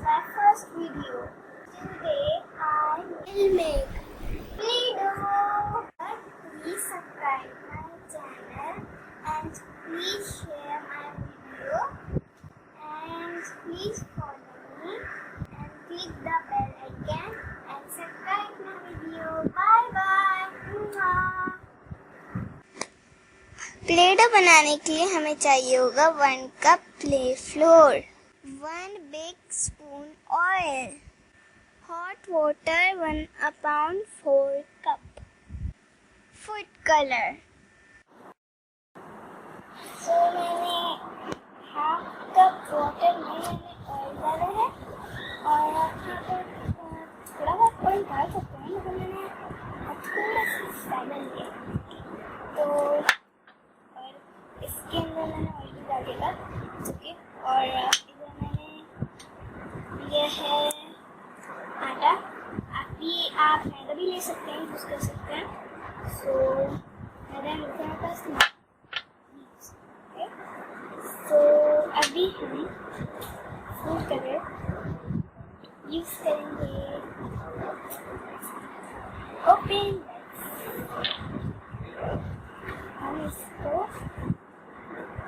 my first video. Today I will make Playdough. Please subscribe my channel and please share my video and please follow me and click the bell icon and subscribe my video. Bye bye. Play-Doh बनाने के लिए हमें चाहिए होगा 1 cup play floor, 1 big spoon oil, hot water 1/4 cup, food colour. तो मैंने half cup water में मैंने ऑयल डाला है और यहाँ पर थोड़ा बहुत ऑयल डाल सकते हैं, लेकिन मैंने थोड़ा सा ज़्यादा लिया। तो इसके अंदर मैंने ऑयल भी डाल दिया, ओके। और इधर मैंने ये है आटा। आप मैदा भी ले सकते हैं, यूज़ कर सकते हैं। सो मैदा मिलता है पास में। तो अभी हम फूड कलर यूज़ करेंगे। ओपन हम इसको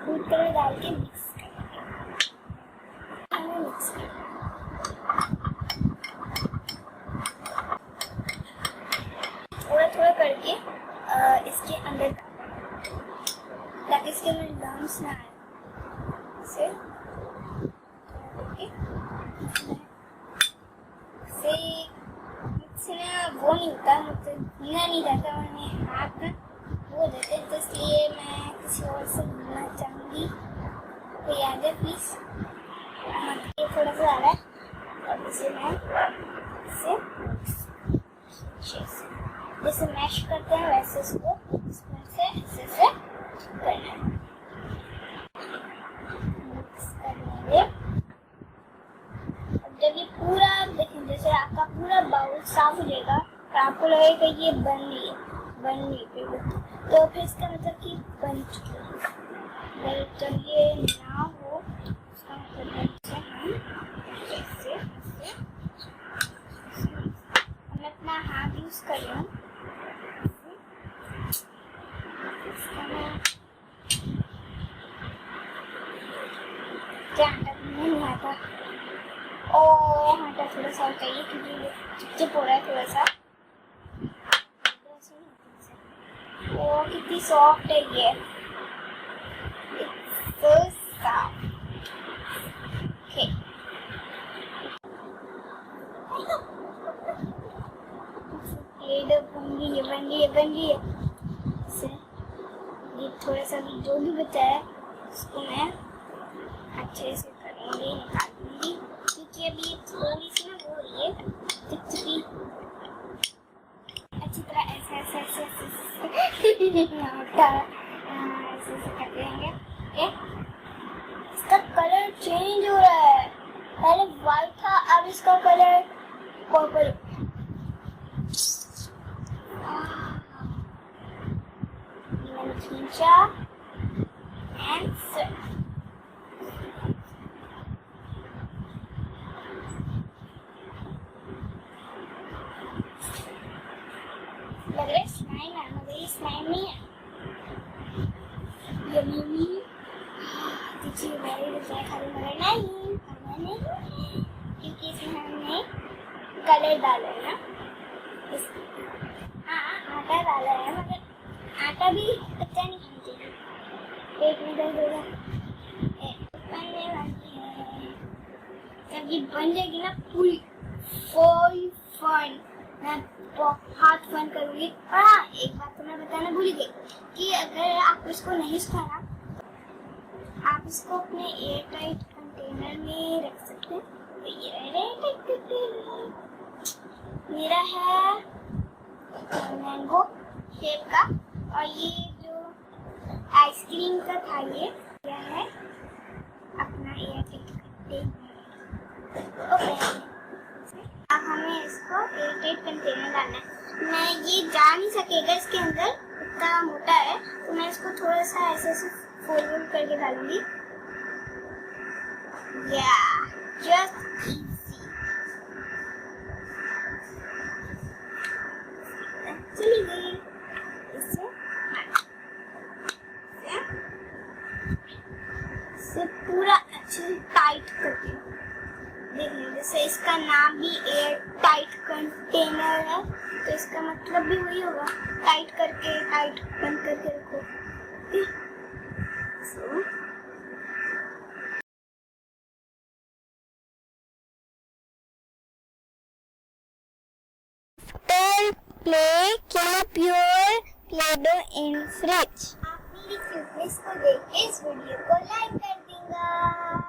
फूड कलर डाल के मिक्स करेंगे। थोड़ा थोड़ा करके इसके अंदर ताकि इसके अंदर लम्स ना आए। मुझसे ना वो नहीं होता, मुझसे भूलना नहीं जाता, मैंने हाथ में वो देते, तो इसलिए मैं किसी और से भूलना चाहूँगी। तो याद है प्लीज़। ये थोड़ा सा ज़्यादा है और इसे मैं जैसे मैश करते हैं वैसे इसको स्पून से ऐसे करना है। मिक्स कर लेंगे। अब जब ये पूरा देखें, जैसे आपका पूरा बाउल साफ हो जाएगा तो आपको लगेगा ये बन नहीं पे, तो फिर इसका मतलब कि बन चुकी है। अगर जब ये ना हो उसका मतलब से मैं अपना हाथ यूज़ कर रही हूँ। क्या आटा नहीं आता, आटा थोड़ा सा चाहिए क्योंकि चिपचिप हो रहा है थोड़ा सा। ओ कितनी सॉफ्ट है ये, so soft. Okay. Playdough बन गई है। ये थोड़ा सा भी जो भी बचा है उसको मैं अच्छे से करूँगी, निकाल दूँगी, क्योंकि अभी थोड़ी सी ना वो हो रही है चिपचिपी। अच्छी तरह ऐसे कर देंगे। इसका कलर चेंज हो रहा है, पहले व्हाइट था अब इसका कलर पर्पल। मैंने खींचा एंड लग रहा है स्लाइम है, मगर ये स्लाइम नहीं है। यम्मी दीजिए मेरे लिए खाली, मगर नहीं खाना नहीं, क्योंकि इसमें हमने कलर डाला है ना। हाँ आटा डाला है, मगर आटा भी कच्चा नहीं खाना चाहिए, पेट में दर्द होगा। बनने वाली है, जब ये बन जाएगी ना पूरी फुल फन, मैं बहुत फन करूँगी। और हाँ एक बात तो मैं बताना भूल गई कि अगर आप इसको नहीं सुखाना, आप इसको अपने एयर टाइट कंटेनर में रख सकते हैं। तो ये एयर टाइट कंटेनर मेरा है मैंगो शेप का, और ये जो आइसक्रीम का था ये है अपना एयर टाइट कंटेनर। अब हमें इसको एयर टाइट कंटेनर डालना है। मैं ये जा नहीं सकेगा इसके अंदर, इतना मोटा है, तो मैं इसको थोड़ा सा ऐसे फोल्ड करके डालूंगी। Yeah, just नाम भी एयर टाइट कंटेनर है, तो इसका मतलब भी वही होगा, टाइट करके टाइट बंद करके रखो। So, play keep your Play-Doh in fridge। आप मेरी क्यूटनेस को देख के इस वीडियो को लाइक कर देगा।